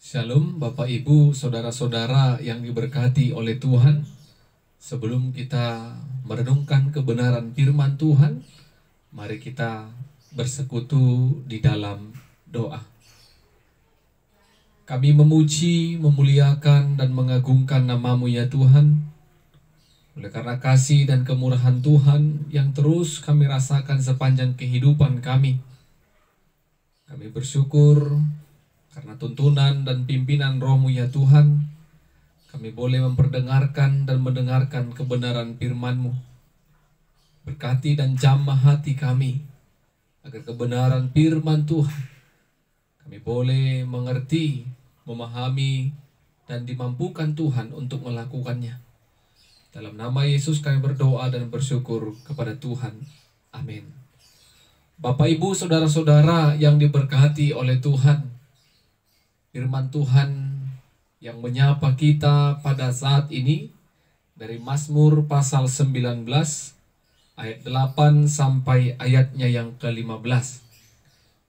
Shalom Bapak Ibu, Saudara-saudara yang diberkati oleh Tuhan. Sebelum kita merenungkan kebenaran firman Tuhan, mari kita bersekutu di dalam doa. Kami memuji, memuliakan, dan mengagungkan nama-Mu ya Tuhan. Oleh karena kasih dan kemurahan Tuhan yang terus kami rasakan sepanjang kehidupan kami. Kami bersyukur karena tuntunan dan pimpinan Roh-Mu ya Tuhan, kami boleh memperdengarkan dan mendengarkan kebenaran firman-Mu. Berkati dan jamah hati kami, agar kebenaran firman Tuhan kami boleh mengerti, memahami, dan dimampukan Tuhan untuk melakukannya. Dalam nama Yesus kami berdoa dan bersyukur kepada Tuhan. Amin. Bapak, Ibu, Saudara-saudara yang diberkati oleh Tuhan, firman Tuhan yang menyapa kita pada saat ini dari Mazmur pasal 19 ayat 8 sampai ayatnya yang ke-15.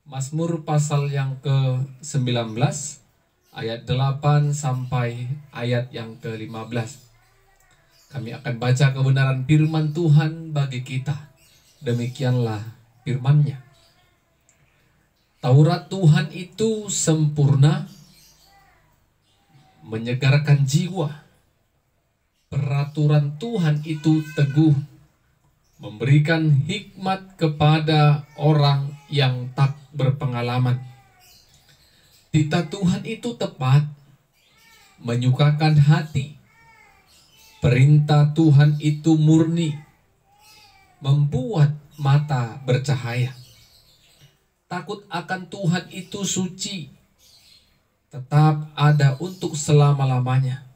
Mazmur pasal yang ke-19 ayat 8 sampai ayat yang ke-15. Kami akan baca kebenaran firman Tuhan bagi kita. Demikianlah firman-Nya. Taurat Tuhan itu sempurna, menyegarkan jiwa. Peraturan Tuhan itu teguh, memberikan hikmat kepada orang yang tak berpengalaman. Titah Tuhan itu tepat, menyukakan hati. Perintah Tuhan itu murni, membuat mata bercahaya. Takut akan Tuhan itu suci, tetap ada untuk selama-lamanya.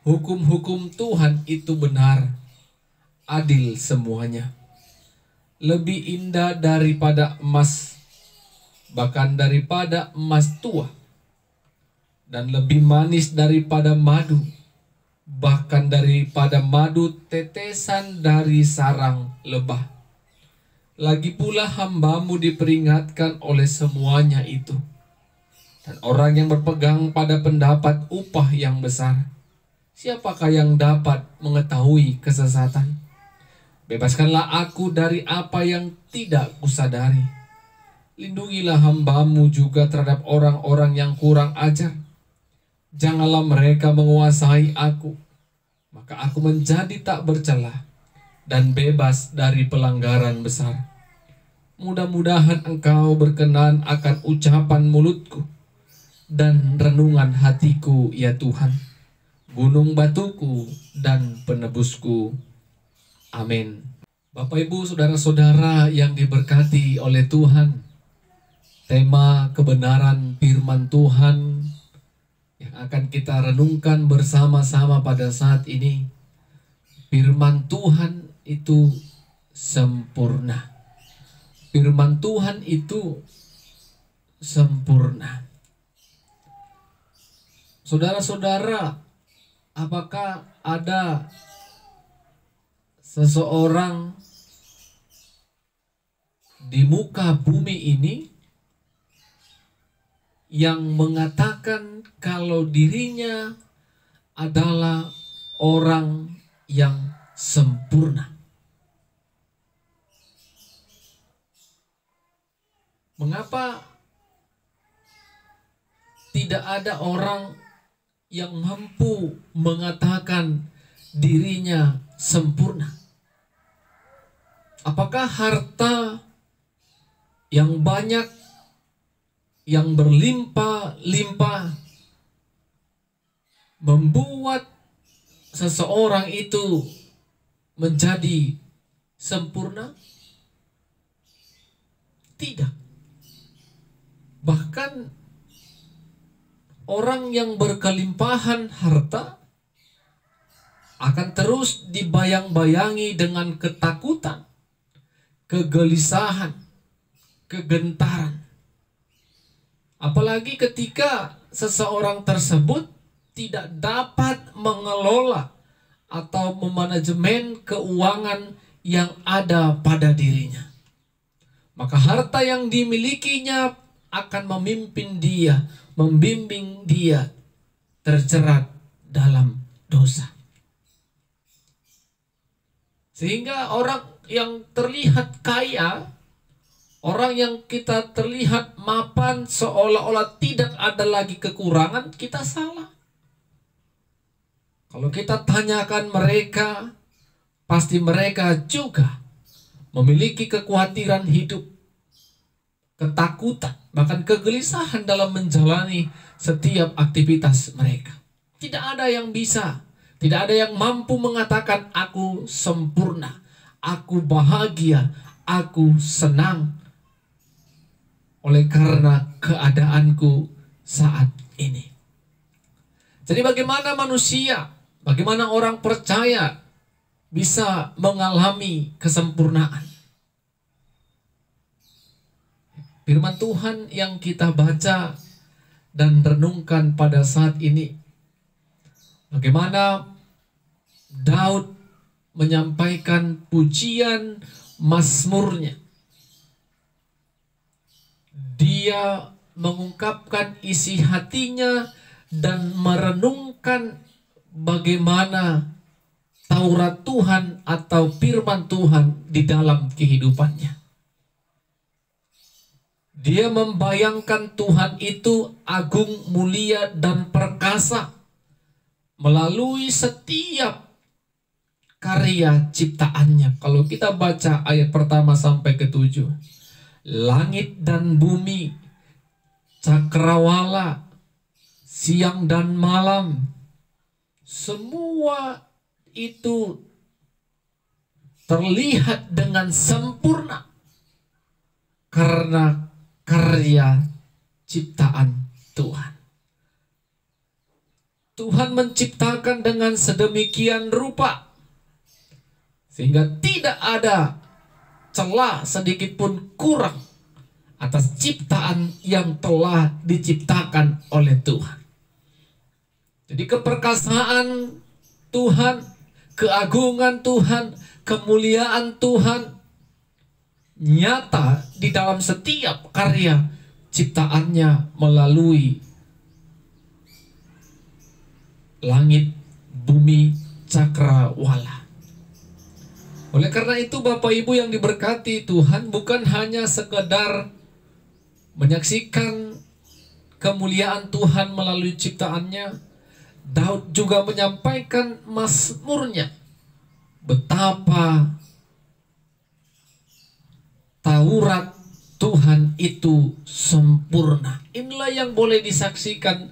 Hukum-hukum Tuhan itu benar, adil semuanya. Lebih indah daripada emas, bahkan daripada emas tua, dan lebih manis daripada madu, bahkan daripada madu tetesan dari sarang lebah. Lagi pula hamba-Mu diperingatkan oleh semuanya itu, dan orang yang berpegang pada pendapat upah yang besar. Siapakah yang dapat mengetahui kesesatan? Bebaskanlah aku dari apa yang tidak kusadari. Lindungilah hamba-Mu juga terhadap orang-orang yang kurang ajar. Janganlah mereka menguasai aku, maka aku menjadi tak bercela dan bebas dari pelanggaran besar. Mudah-mudahan Engkau berkenan akan ucapan mulutku dan renungan hatiku ya Tuhan, gunung batuku dan penebusku. Amin. Bapak, Ibu, Saudara-saudara yang diberkati oleh Tuhan, tema kebenaran firman Tuhan yang akan kita renungkan bersama-sama pada saat ini, firman Tuhan itu sempurna. Firman Tuhan itu sempurna. Saudara-saudara, apakah ada seseorang di muka bumi ini yang mengatakan kalau dirinya adalah orang yang sempurna? Mengapa tidak ada orang yang mampu mengatakan dirinya sempurna? Apakah harta yang banyak, yang berlimpah-limpah, membuat seseorang itu menjadi sempurna? Tidak. Bahkan orang yang berkelimpahan harta akan terus dibayang-bayangi dengan ketakutan, kegelisahan, kegentaran. Apalagi ketika seseorang tersebut tidak dapat mengelola atau memanajemen keuangan yang ada pada dirinya. Maka harta yang dimilikinya akan memimpin dia membimbing dia terjerat dalam dosa. Sehingga orang yang terlihat kaya, orang yang kita terlihat mapan seolah-olah tidak ada lagi kekurangan, kita salah. Kalau kita tanyakan mereka, pasti mereka juga memiliki kekhawatiran hidup, ketakutan, bahkan kegelisahan dalam menjalani setiap aktivitas mereka. Tidak ada yang bisa, tidak ada yang mampu mengatakan aku sempurna, aku bahagia, aku senang oleh karena keadaanku saat ini. Jadi bagaimana manusia, bagaimana orang percaya bisa mengalami kesempurnaan? Firman Tuhan yang kita baca dan renungkan pada saat ini, bagaimana Daud menyampaikan pujian mazmurnya. Dia mengungkapkan isi hatinya dan merenungkan bagaimana Taurat Tuhan atau firman Tuhan di dalam kehidupannya. Dia membayangkan Tuhan itu agung, mulia, dan perkasa melalui setiap karya ciptaannya. Kalau kita baca ayat pertama sampai ke-7, langit dan bumi, cakrawala, siang dan malam, semua itu terlihat dengan sempurna karena karya ciptaan Tuhan. Tuhan menciptakan dengan sedemikian rupa sehingga tidak ada celah sedikit pun kurang atas ciptaan yang telah diciptakan oleh Tuhan. Jadi keperkasaan Tuhan, keagungan Tuhan, kemuliaan Tuhan nyata di dalam setiap karya ciptaannya melalui langit, bumi, cakrawala. Oleh karena itu Bapak Ibu yang diberkati Tuhan, bukan hanya sekedar menyaksikan kemuliaan Tuhan melalui ciptaannya, Daud juga menyampaikan mazmurnya. Betapa Taurat Tuhan itu sempurna. Inilah yang boleh disaksikan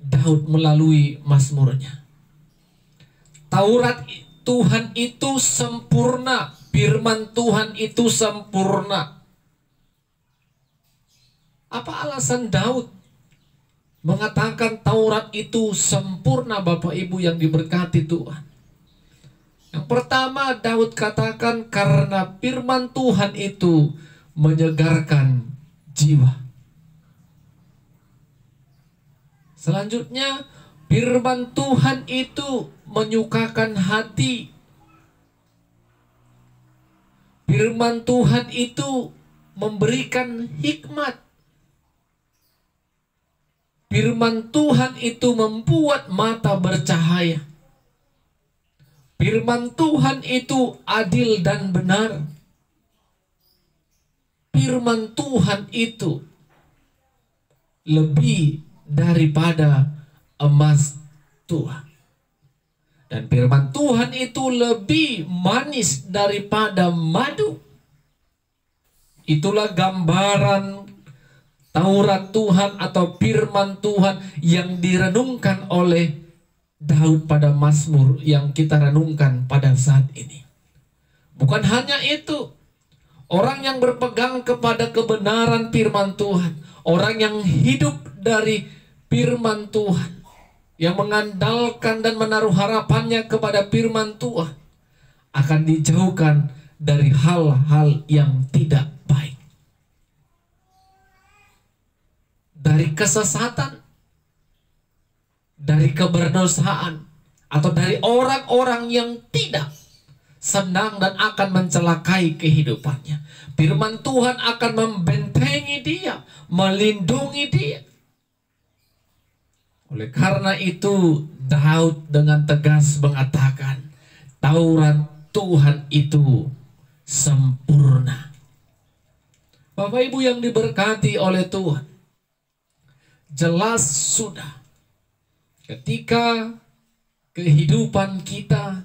Daud melalui mazmurnya. Taurat Tuhan itu sempurna, firman Tuhan itu sempurna. Apa alasan Daud mengatakan Taurat itu sempurna, Bapak Ibu yang diberkati Tuhan? Yang pertama, Daud katakan karena firman Tuhan itu menyegarkan jiwa. Selanjutnya, firman Tuhan itu menyukakan hati. Firman Tuhan itu memberikan hikmat. Firman Tuhan itu membuat mata bercahaya. Firman Tuhan itu adil dan benar. Firman Tuhan itu lebih daripada emas tua. Dan firman Tuhan itu lebih manis daripada madu. Itulah gambaran Taurat Tuhan atau firman Tuhan yang direnungkan oleh Daud pada mazmur yang kita renungkan pada saat ini. Bukan hanya itu, orang yang berpegang kepada kebenaran firman Tuhan, orang yang hidup dari firman Tuhan, yang mengandalkan dan menaruh harapannya kepada firman Tuhan, akan dijauhkan dari hal-hal yang tidak baik, dari kesesatan, dari keberdosaan, atau dari orang-orang yang tidak senang dan akan mencelakai kehidupannya. Firman Tuhan akan membentengi dia, melindungi dia. Oleh karena itu Daud dengan tegas mengatakan, Taurat Tuhan itu sempurna. Bapak Ibu yang diberkati oleh Tuhan, jelas sudah ketika kehidupan kita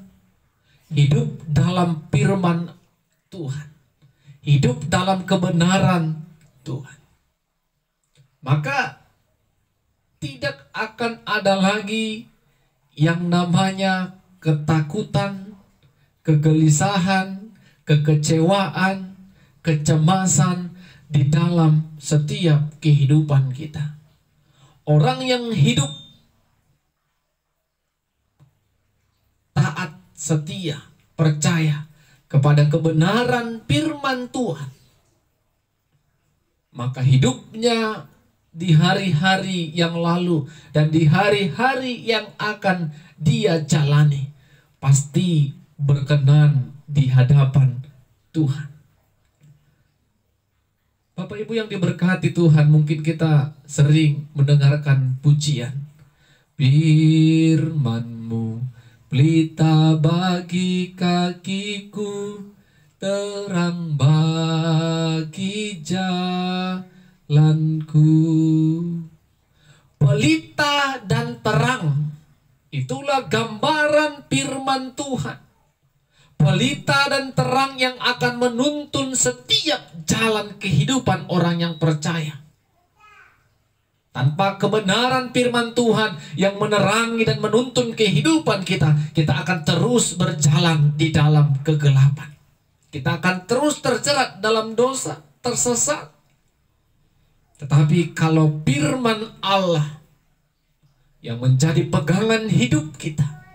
hidup dalam firman Tuhan, hidup dalam kebenaran Tuhan, maka tidak akan ada lagi yang namanya ketakutan, kegelisahan, kekecewaan, kecemasan di dalam setiap kehidupan kita. Orang yang hidup taat, setia, percaya kepada kebenaran firman Tuhan, maka hidupnya di hari-hari yang lalu dan di hari-hari yang akan dia jalani pasti berkenan di hadapan Tuhan. Bapak Ibu yang diberkati Tuhan, mungkin kita sering mendengarkan pujian. Firman-Mu pelita bagi kakiku, terang bagi jalanku. Pelita dan terang, itulah gambaran firman Tuhan. Pelita dan terang yang akan menuntun setiap jalan kehidupan orang yang percaya. Tanpa kebenaran firman Tuhan yang menerangi dan menuntun kehidupan kita, kita akan terus berjalan di dalam kegelapan. Kita akan terus terjerat dalam dosa, tersesat. Tetapi kalau firman Allah yang menjadi pegangan hidup kita,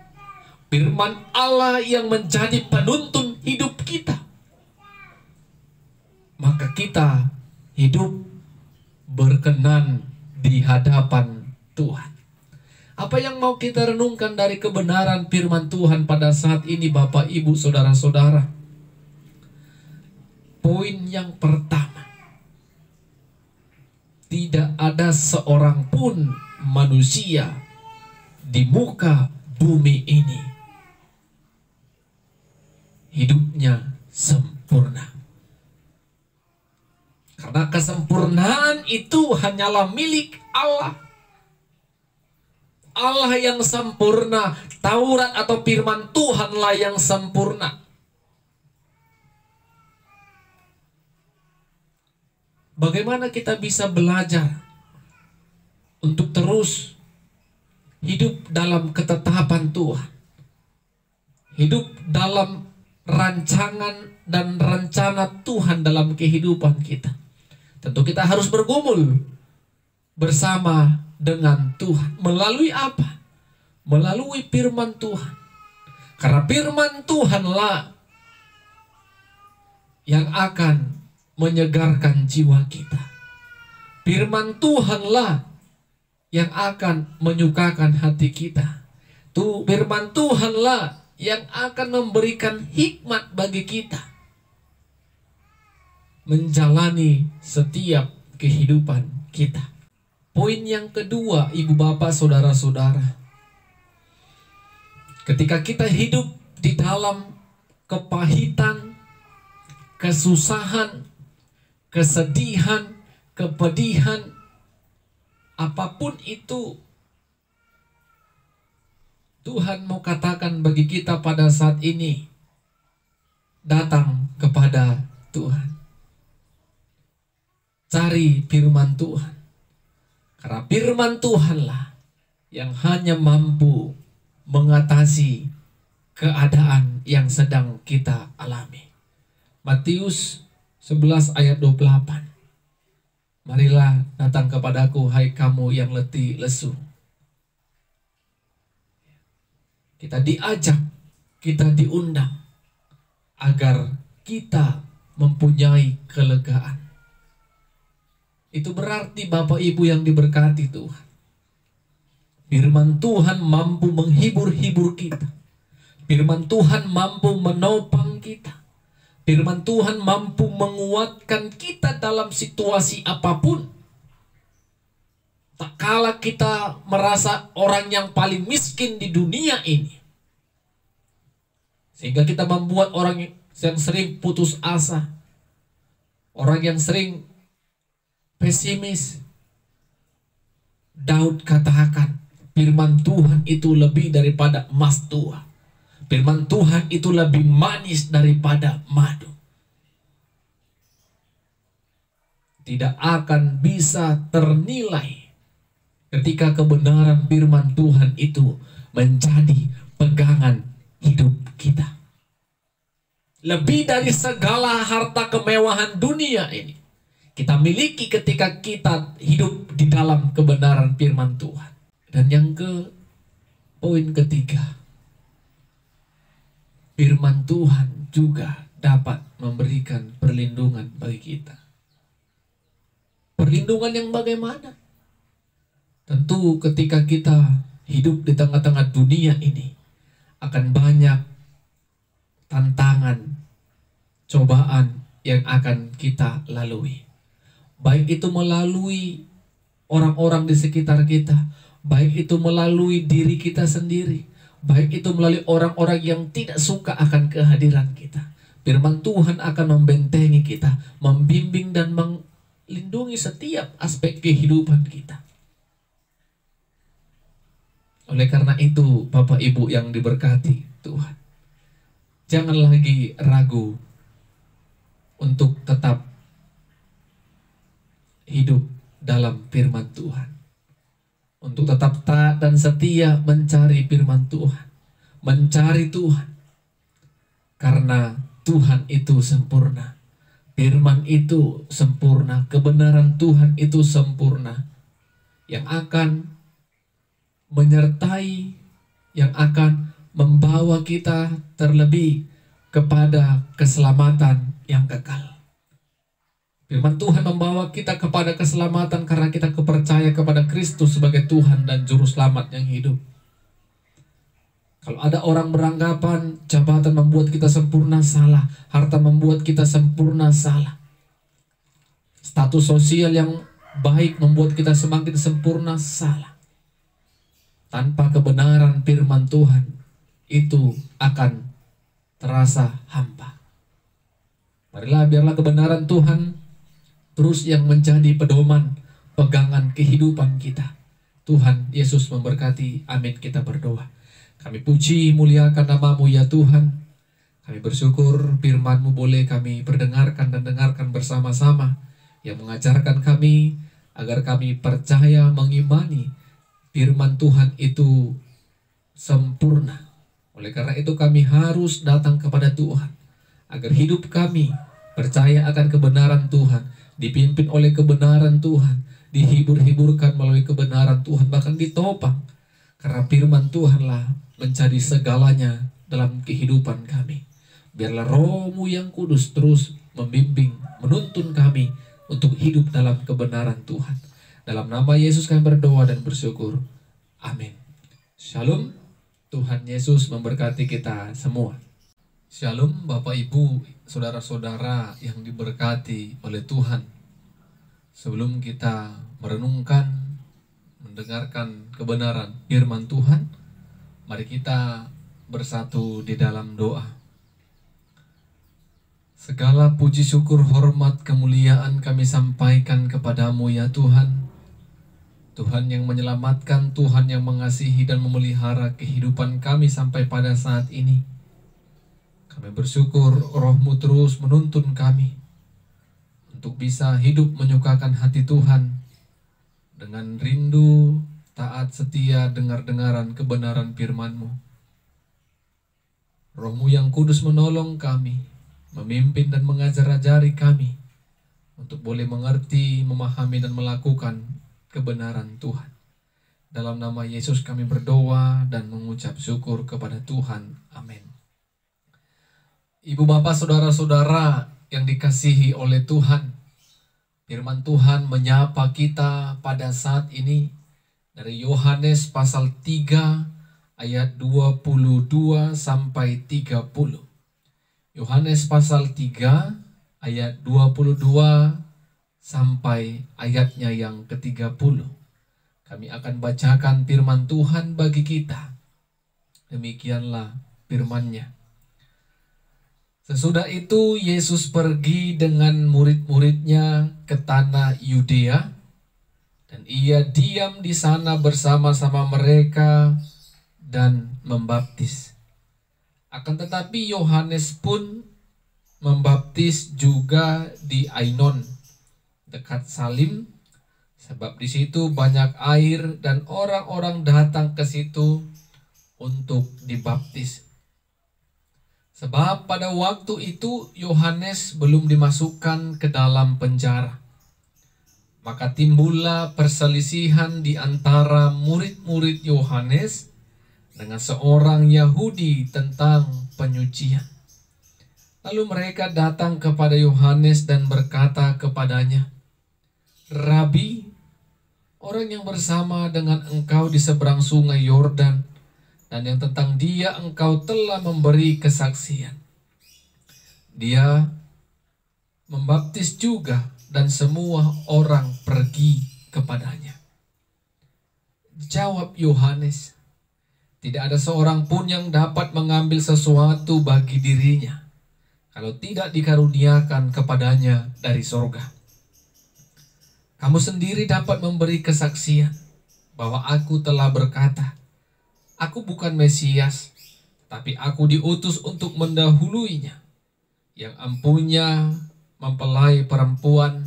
firman Allah yang menjadi penuntun hidup kita, maka kita hidup berkenan di hadapan Tuhan. Apa yang mau kita renungkan dari kebenaran firman Tuhan pada saat ini, Bapak, Ibu, Saudara-saudara? Poin yang pertama, tidak ada seorang pun manusia di muka bumi ini hidupnya sempurna. Karena kesempurnaan itu hanyalah milik Allah. Allah yang sempurna, Taurat atau firman Tuhanlah yang sempurna. Bagaimana kita bisa belajar untuk terus hidup dalam ketetapan Tuhan, hidup dalam rancangan dan rencana Tuhan dalam kehidupan kita? Tentu kita harus bergumul bersama dengan Tuhan. Melalui apa? Melalui firman Tuhan. Karena firman Tuhanlah yang akan menyegarkan jiwa kita. Firman Tuhanlah yang akan menyukakan hati kita. Firman Tuhanlah yang akan memberikan hikmat bagi kita menjalani setiap kehidupan kita. Poin yang kedua, Ibu Bapak, Saudara-saudara, ketika kita hidup di dalam kepahitan, kesusahan, kesedihan, kepedihan, apapun itu, Tuhan mau katakan bagi kita pada saat ini, datang kepada Tuhan. Cari firman Tuhan. Karena firman Tuhanlah yang hanya mampu mengatasi keadaan yang sedang kita alami. Matius 11 ayat 28. Marilah datang kepadaku, hai kamu yang letih lesu. Kita diajak, kita diundang agar kita mempunyai kelegaan. Itu berarti Bapak Ibu yang diberkati Tuhan, firman Tuhan mampu menghibur-hibur kita. Firman Tuhan mampu menopang kita. Firman Tuhan mampu menguatkan kita dalam situasi apapun. Tak kala kita merasa orang yang paling miskin di dunia ini, sehingga kita membuat orang yang sering putus asa, orang yang sering pesimis. Daud katakan, firman Tuhan itu lebih daripada emas tua. Firman Tuhan itu lebih manis daripada madu. Tidak akan bisa ternilai ketika kebenaran firman Tuhan itu menjadi pegangan hidup kita. Lebih dari segala harta kemewahan dunia ini, kita miliki ketika kita hidup di dalam kebenaran firman Tuhan. Dan yang poin ketiga, firman Tuhan juga dapat memberikan perlindungan bagi kita. Perlindungan yang bagaimana? Tentu ketika kita hidup di tengah-tengah dunia ini, akan banyak tantangan, cobaan yang akan kita lalui. Baik itu melalui orang-orang di sekitar kita, baik itu melalui diri kita sendiri, baik itu melalui orang-orang yang tidak suka akan kehadiran kita. Firman Tuhan akan membentengi kita, membimbing dan melindungi setiap aspek kehidupan kita. Oleh karena itu, Bapak Ibu yang diberkati Tuhan, jangan lagi ragu untuk tetap hidup dalam firman Tuhan, untuk tetap taat dan setia mencari firman Tuhan, mencari Tuhan, karena Tuhan itu sempurna, firman itu sempurna, kebenaran Tuhan itu sempurna, yang akan menyertai, yang akan membawa kita terlebih kepada keselamatan yang kekal. Firman Tuhan membawa kita kepada keselamatan karena kita percaya kepada Kristus sebagai Tuhan dan Juru Selamat yang hidup. Kalau ada orang beranggapan jabatan membuat kita sempurna, salah. Harta membuat kita sempurna, salah. Status sosial yang baik membuat kita semakin sempurna, salah. Tanpa kebenaran firman Tuhan, itu akan terasa hampa. Marilah biarlah kebenaran Tuhan terus yang menjadi pedoman, pegangan kehidupan kita. Tuhan Yesus memberkati. Amin. Kita berdoa. Kami puji muliakan nama-Mu ya Tuhan. Kami bersyukur firman-Mu boleh kami perdengarkan dan dengarkan bersama-sama, yang mengajarkan kami agar kami percaya mengimani firman Tuhan itu sempurna. Oleh karena itu kami harus datang kepada Tuhan agar hidup kami percaya akan kebenaran Tuhan, dipimpin oleh kebenaran Tuhan, dihibur-hiburkan melalui kebenaran Tuhan, bahkan ditopang. Karena firman Tuhanlah menjadi segalanya dalam kehidupan kami. Biarlah Roh-Mu yang kudus terus membimbing, menuntun kami untuk hidup dalam kebenaran Tuhan. Dalam nama Yesus kami berdoa dan bersyukur. Amin. Shalom. Tuhan Yesus memberkati kita semua. Shalom Bapak Ibu, saudara-saudara yang diberkati oleh Tuhan. Sebelum kita merenungkan, mendengarkan kebenaran firman Tuhan, mari kita bersatu di dalam doa. Segala puji syukur, hormat, kemuliaan kami sampaikan kepadamu ya Tuhan. Tuhan yang menyelamatkan, Tuhan yang mengasihi dan memelihara kehidupan kami sampai pada saat ini. Kami bersyukur Roh-Mu terus menuntun kami untuk bisa hidup menyukakan hati Tuhan dengan rindu, taat, setia, dengar-dengaran kebenaran firman-Mu. Roh-Mu yang kudus menolong kami, memimpin dan mengajar-ajari kami untuk boleh mengerti, memahami dan melakukan kebenaran Tuhan. Dalam nama Yesus kami berdoa dan mengucap syukur kepada Tuhan. Amin. Ibu bapak saudara-saudara yang dikasihi oleh Tuhan, firman Tuhan menyapa kita pada saat ini dari Yohanes pasal 3 ayat 22 sampai 30. Yohanes pasal 3 ayat 22 sampai ayatnya yang ke-30. Kami akan bacakan firman Tuhan bagi kita. Demikianlah firman-Nya. Sesudah itu Yesus pergi dengan murid-muridnya ke tanah Yudea, dan ia diam di sana bersama-sama mereka dan membaptis. Akan tetapi Yohanes pun membaptis juga di Ainon, dekat Salim, sebab di situ banyak air dan orang-orang datang ke situ untuk dibaptis. Sebab pada waktu itu Yohanes belum dimasukkan ke dalam penjara. Maka timbullah perselisihan di antara murid-murid Yohanes dengan seorang Yahudi tentang penyucian. Lalu mereka datang kepada Yohanes dan berkata kepadanya, "Rabi, orang yang bersama dengan engkau di seberang sungai Yordan, dan yang tentang dia engkau telah memberi kesaksian. Dia membaptis juga, dan semua orang pergi kepadanya." Jawab Yohanes, "Tidak ada seorang pun yang dapat mengambil sesuatu bagi dirinya kalau tidak dikaruniakan kepadanya dari sorga. Kamu sendiri dapat memberi kesaksian bahwa aku telah berkata, aku bukan Mesias, tapi aku diutus untuk mendahuluinya. Yang empunya mempelai perempuan,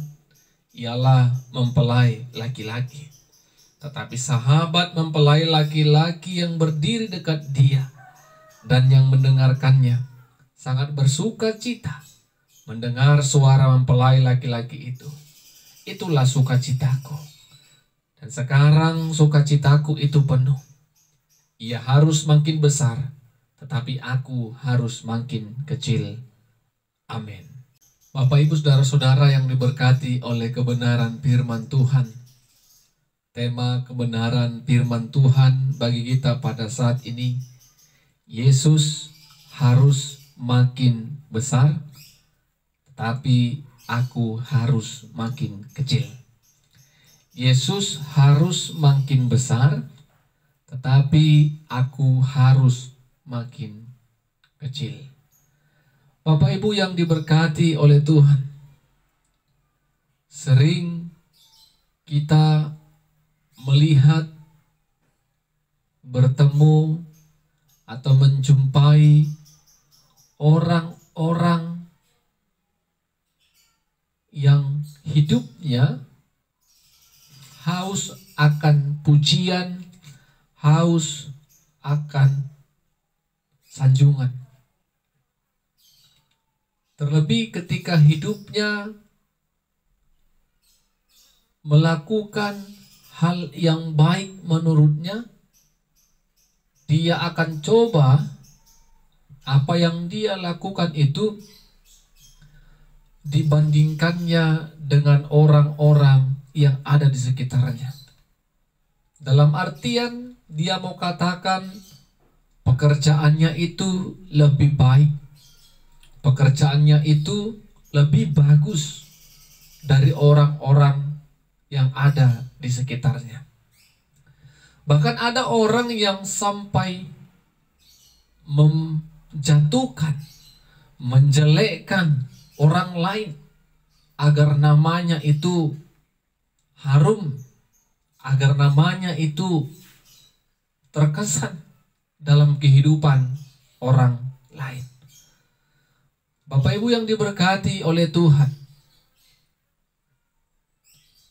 ialah mempelai laki-laki. Tetapi sahabat mempelai laki-laki yang berdiri dekat dia dan yang mendengarkannya sangat bersuka cita mendengar suara mempelai laki-laki itu. Itulah sukacitaku. Dan sekarang sukacitaku itu penuh. Ia harus makin besar, tetapi aku harus makin kecil. Amin." Bapak, Ibu, saudara-saudara yang diberkati oleh kebenaran firman Tuhan. Tema kebenaran firman Tuhan bagi kita pada saat ini, Yesus harus makin besar, tetapi aku harus makin kecil. Yesus harus makin besar, tetapi aku harus makin kecil. Bapak Ibu yang diberkati oleh Tuhan, sering kita melihat, bertemu, atau menjumpai orang-orang yang hidupnya haus akan pujian, haus akan sanjungan. Terlebih ketika hidupnya melakukan hal yang baik menurutnya, dia akan coba apa yang dia lakukan itu dibandingkannya dengan orang-orang yang ada di sekitarnya. Dalam artian dia mau katakan pekerjaannya itu lebih baik, pekerjaannya itu lebih bagus dari orang-orang yang ada di sekitarnya. Bahkan ada orang yang sampai menjatuhkan, menjelekkan orang lain agar namanya itu harum, agar namanya itu terkesan dalam kehidupan orang lain. Bapak Ibu yang diberkati oleh Tuhan,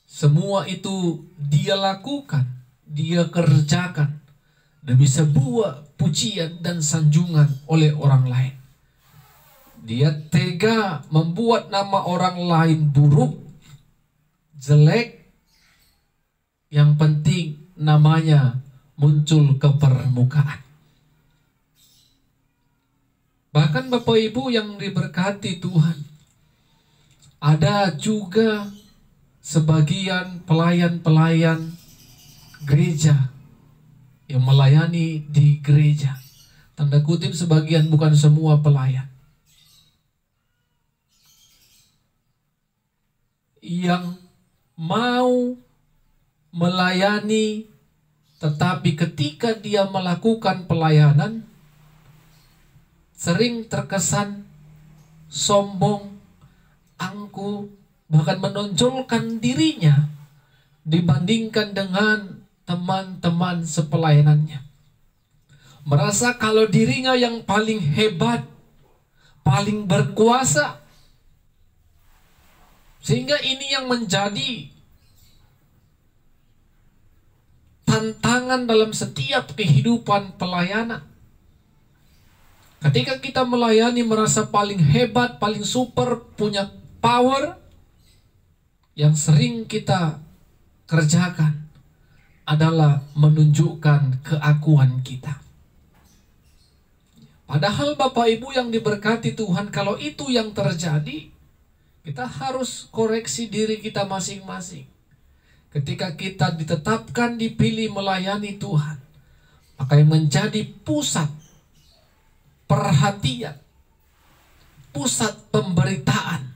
semua itu dia lakukan, dia kerjakan demi sebuah pujian dan sanjungan oleh orang lain. Dia tega membuat nama orang lain buruk, jelek, yang penting namanya muncul ke permukaan. Bahkan Bapak Ibu yang diberkati Tuhan, ada juga sebagian pelayan-pelayan gereja yang melayani di gereja. Tanda kutip sebagian, bukan semua pelayan. Yang mau melayani, tetapi ketika dia melakukan pelayanan sering terkesan sombong, angkuh, bahkan menonjolkan dirinya dibandingkan dengan teman-teman sepelayanannya. Merasa kalau dirinya yang paling hebat, paling berkuasa. Sehingga ini yang menjadi tantangan dalam setiap kehidupan pelayanan. Ketika kita melayani merasa paling hebat, paling super, punya power, yang sering kita kerjakan adalah menunjukkan keakuan kita. Padahal Bapak Ibu yang diberkati Tuhan, kalau itu yang terjadi, kita harus koreksi diri kita masing-masing. Ketika kita ditetapkan, dipilih melayani Tuhan, maka yang menjadi pusat perhatian, pusat pemberitaan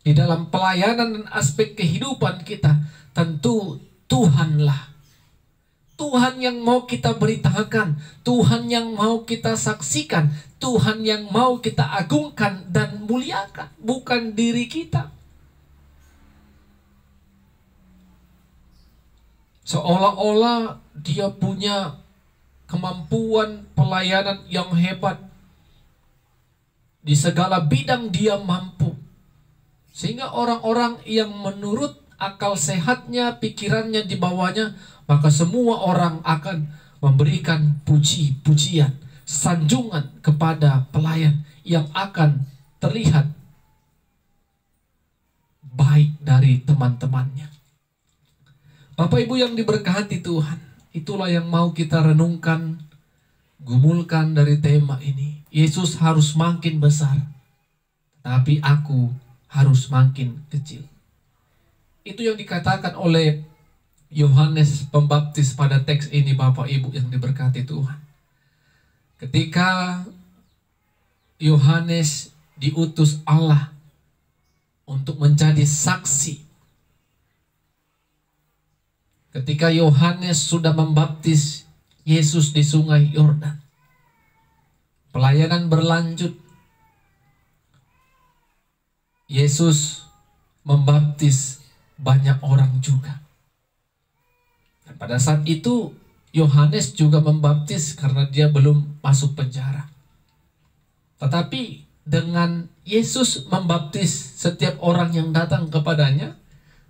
di dalam pelayanan dan aspek kehidupan kita, tentu Tuhanlah. Tuhan yang mau kita beritakan, Tuhan yang mau kita saksikan, Tuhan yang mau kita agungkan dan muliakan, bukan diri kita. Seolah-olah dia punya kemampuan pelayanan yang hebat. Di segala bidang dia mampu. Sehingga orang-orang yang menurut akal sehatnya, pikirannya di bawahnya, maka semua orang akan memberikan puji-pujian, sanjungan kepada pelayan yang akan terlihat baik dari teman-temannya. Bapak Ibu yang diberkati Tuhan, itulah yang mau kita renungkan, gumulkan dari tema ini. Yesus harus makin besar, tapi aku harus makin kecil. Itu yang dikatakan oleh Yohanes Pembaptis pada teks ini, Bapak Ibu yang diberkati Tuhan. Ketika Yohanes diutus Allah untuk menjadi saksi, ketika Yohanes sudah membaptis Yesus di sungai Yordan, pelayanan berlanjut. Yesus membaptis banyak orang juga. Dan pada saat itu Yohanes juga membaptis karena dia belum masuk penjara. Tetapi dengan Yesus membaptis setiap orang yang datang kepadanya,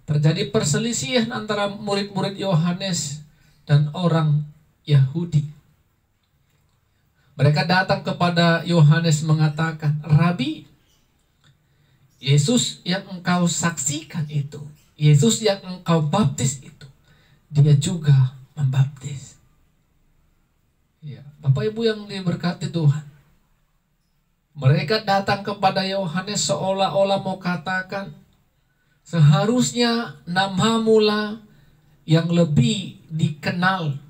terjadi perselisihan antara murid-murid Yohanes dan orang Yahudi. Mereka datang kepada Yohanes mengatakan, "Rabi, Yesus yang engkau saksikan itu, Yesus yang engkau baptis itu, dia juga membaptis." Ya, Bapak Ibu yang diberkati Tuhan, mereka datang kepada Yohanes seolah-olah mau katakan, seharusnya namamulah yang lebih dikenal,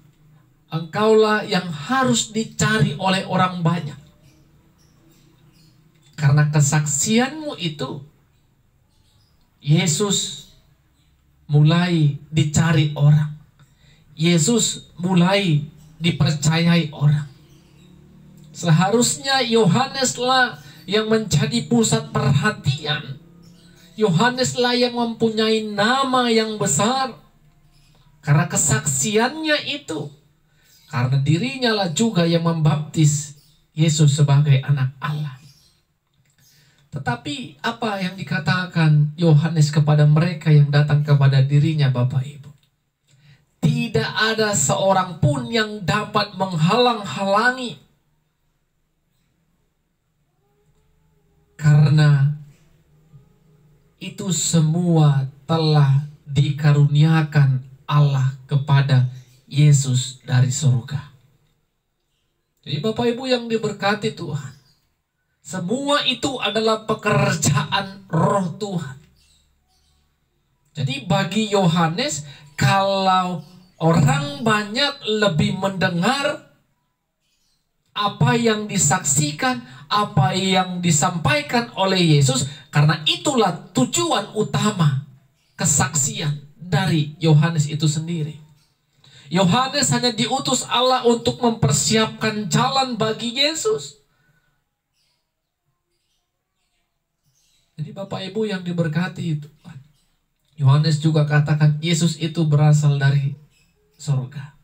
engkaulah yang harus dicari oleh orang banyak, karena kesaksianmu itu Yesus mulai dicari orang, Yesus mulai dipercayai orang. Seharusnya Yohaneslah yang menjadi pusat perhatian, Yohaneslah yang mempunyai nama yang besar karena kesaksiannya itu, karena dirinya lah juga yang membaptis Yesus sebagai anak Allah. Tetapi apa yang dikatakan Yohanes kepada mereka yang datang kepada dirinya, Bapak Ibu? Tidak ada seorang pun yang dapat menghalang-halangi, karena itu semua telah dikaruniakan Allah kepada Yesus dari surga. Jadi Bapak Ibu yang diberkati Tuhan, semua itu adalah pekerjaan Roh Tuhan. Jadi bagi Yohanes, kalau orang banyak lebih mendengar apa yang disaksikan, apa yang disampaikan oleh Yesus, karena itulah tujuan utama kesaksian dari Yohanes itu sendiri. Yohanes hanya diutus Allah untuk mempersiapkan jalan bagi Yesus. Jadi Bapak Ibu yang diberkati itu, Yohanes juga katakan Yesus itu berasal dari surga.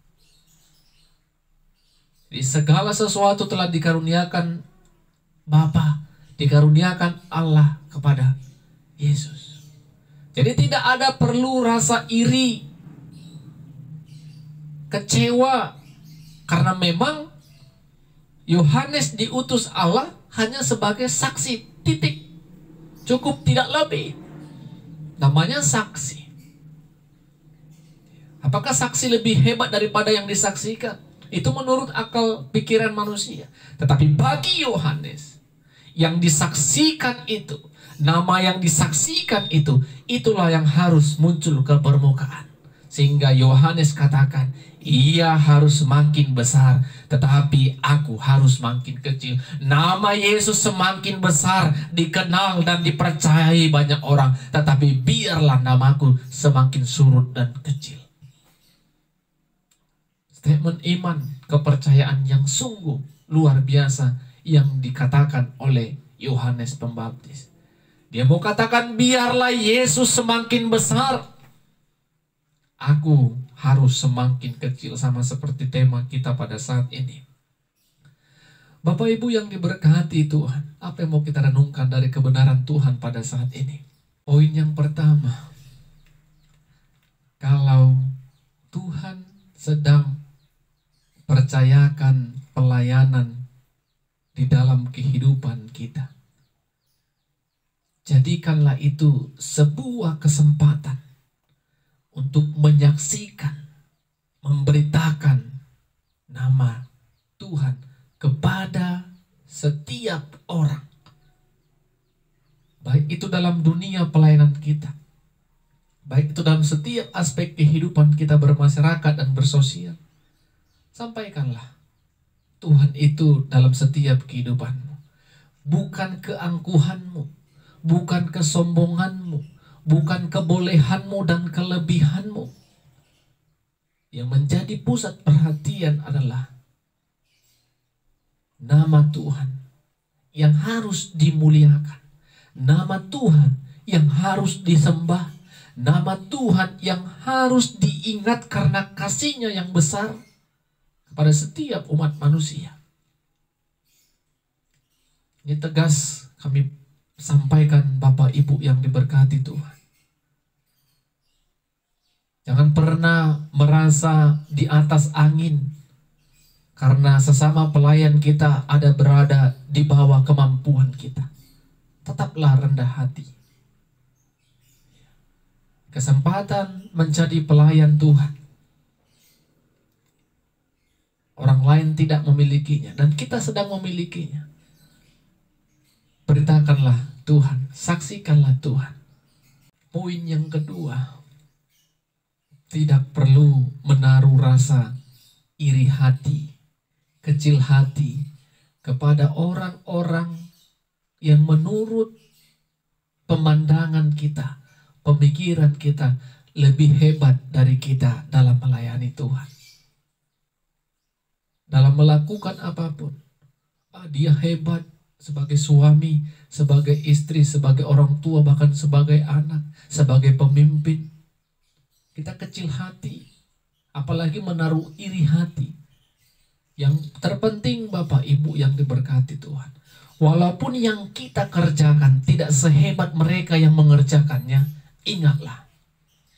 Jadi segala sesuatu telah dikaruniakan Bapa, dikaruniakan Allah kepada Yesus. Jadi tidak ada perlu rasa iri, kecewa, karena memang Yohanes diutus Allah hanya sebagai saksi, titik. Cukup, tidak lebih. Namanya saksi. Apakah saksi lebih hebat daripada yang disaksikan? Itu menurut akal pikiran manusia. Tetapi bagi Yohanes, yang disaksikan itu, nama yang disaksikan itu, itulah yang harus muncul ke permukaan. Sehingga Yohanes katakan, ia harus makin besar, tetapi aku harus makin kecil. Nama Yesus semakin besar, dikenal dan dipercayai banyak orang, tetapi biarlah namaku semakin surut dan kecil. Statement iman, kepercayaan yang sungguh luar biasa yang dikatakan oleh Yohanes Pembaptis. Dia mau katakan, biarlah Yesus semakin besar, aku harus semakin kecil, sama seperti tema kita pada saat ini. Bapak Ibu yang diberkati Tuhan, apa yang mau kita renungkan dari kebenaran Tuhan pada saat ini? Poin yang pertama, kalau Tuhan sedang percayakan pelayanan di dalam kehidupan kita, jadikanlah itu sebuah kesempatan untuk menyaksikan, memberitakan nama Tuhan kepada setiap orang. Baik itu dalam dunia pelayanan kita, baik itu dalam setiap aspek kehidupan kita bermasyarakat dan bersosial. Sampaikanlah Tuhan itu dalam setiap kehidupanmu. Bukan keangkuhanmu, bukan kesombonganmu, bukan kebolehanmu dan kelebihanmu. Yang menjadi pusat perhatian adalah nama Tuhan yang harus dimuliakan. Nama Tuhan yang harus disembah. Nama Tuhan yang harus diingat karena kasih-Nya yang besar kepada setiap umat manusia. Ini tegas kami sampaikan Bapak Ibu yang diberkati Tuhan. Jangan pernah merasa di atas angin karena sesama pelayan kita ada berada di bawah kemampuan kita. Tetaplah rendah hati. Kesempatan menjadi pelayan Tuhan, orang lain tidak memilikinya dan kita sedang memilikinya. Beritakanlah Tuhan, saksikanlah Tuhan. Poin yang kedua, tidak perlu menaruh rasa iri hati, kecil hati kepada orang-orang yang menurut pemandangan kita, pemikiran kita lebih hebat dari kita dalam melayani Tuhan. Dalam melakukan apapun, dia hebat sebagai suami, sebagai istri, sebagai orang tua, bahkan sebagai anak, sebagai pemimpin. Kita kecil hati, apalagi menaruh iri hati. Yang terpenting Bapak Ibu yang diberkati Tuhan, walaupun yang kita kerjakan tidak sehebat mereka yang mengerjakannya, ingatlah,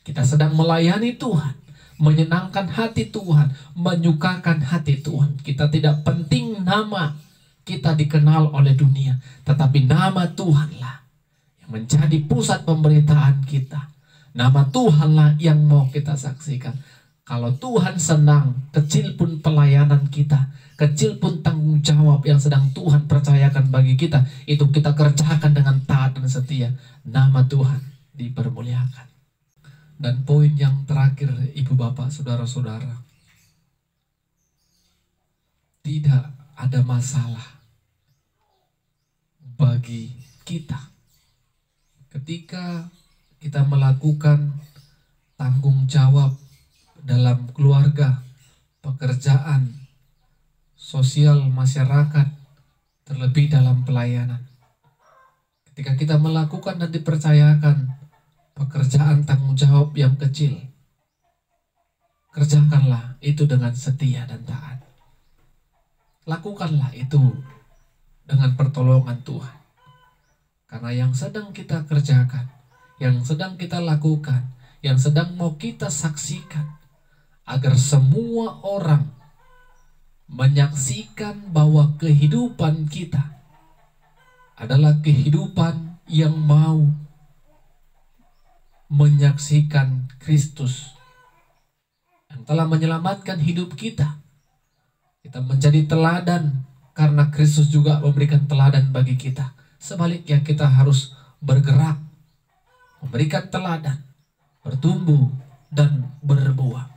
kita sedang melayani Tuhan, menyenangkan hati Tuhan, menyukakan hati Tuhan. Kita tidak penting nama kita dikenal oleh dunia, tetapi nama Tuhanlah yang menjadi pusat pemberitaan kita. Nama Tuhanlah yang mau kita saksikan. Kalau Tuhan senang, kecil pun pelayanan kita, kecil pun tanggung jawab yang sedang Tuhan percayakan bagi kita, itu kita kerjakan dengan taat dan setia. Nama Tuhan dipermuliakan. Dan poin yang terakhir, Ibu Bapak, Saudara-saudara, tidak ada masalah bagi kita ketika kita melakukan tanggung jawab dalam keluarga, pekerjaan, sosial masyarakat, terlebih dalam pelayanan. Ketika kita melakukan dan dipercayakan pekerjaan tanggung jawab yang kecil, kerjakanlah itu dengan setia dan taat. Lakukanlah itu dengan pertolongan Tuhan. Karena yang sedang kita kerjakan, yang sedang kita lakukan, yang sedang mau kita saksikan, agar semua orang menyaksikan bahwa kehidupan kita adalah kehidupan yang mau menyaksikan Kristus yang telah menyelamatkan hidup kita. Kita menjadi teladan karena Kristus juga memberikan teladan bagi kita. Sebaliknya kita harus bergerak, memberikan teladan, bertumbuh dan berbuah.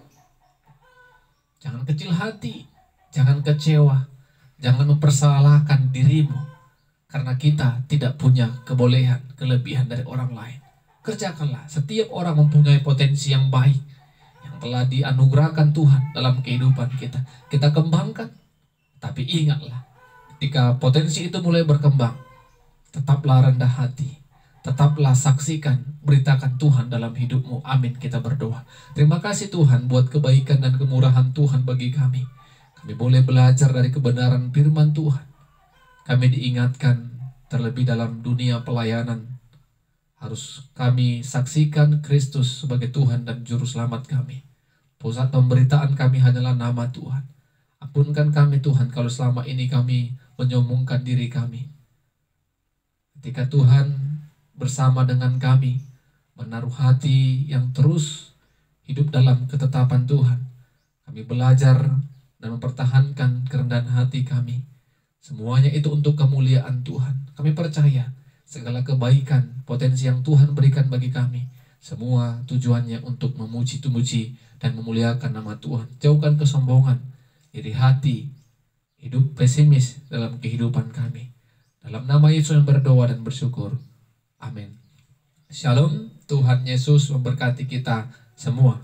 Jangan kecil hati, jangan kecewa, jangan mempersalahkan dirimu karena kita tidak punya kebolehan, kelebihan dari orang lain. Kerjakanlah. Setiap orang mempunyai potensi yang baik yang telah dianugerahkan Tuhan dalam kehidupan kita. Kita kembangkan. Tapi ingatlah, ketika potensi itu mulai berkembang, tetaplah rendah hati, tetaplah saksikan, beritakan Tuhan dalam hidupmu. Amin, kita berdoa. Terima kasih Tuhan buat kebaikan dan kemurahan Tuhan bagi kami. Kami boleh belajar dari kebenaran firman Tuhan. Kami diingatkan terlebih dalam dunia pelayanan, harus kami saksikan Kristus sebagai Tuhan dan Juru Selamat kami. Pusat pemberitaan kami hanyalah nama Tuhan. Ampunkan kami Tuhan kalau selama ini kami menyombongkan diri kami. Ketika Tuhan bersama dengan kami, menaruh hati yang terus hidup dalam ketetapan Tuhan, kami belajar dan mempertahankan kerendahan hati kami. Semuanya itu untuk kemuliaan Tuhan. Kami percaya segala kebaikan, potensi yang Tuhan berikan bagi kami, semua tujuannya untuk memuji dan memuliakan nama Tuhan. Jauhkan kesombongan, iri hati, hidup pesimis dalam kehidupan kami. Dalam nama Yesus yang berdoa dan bersyukur. Amin. Shalom. Tuhan Yesus memberkati kita semua.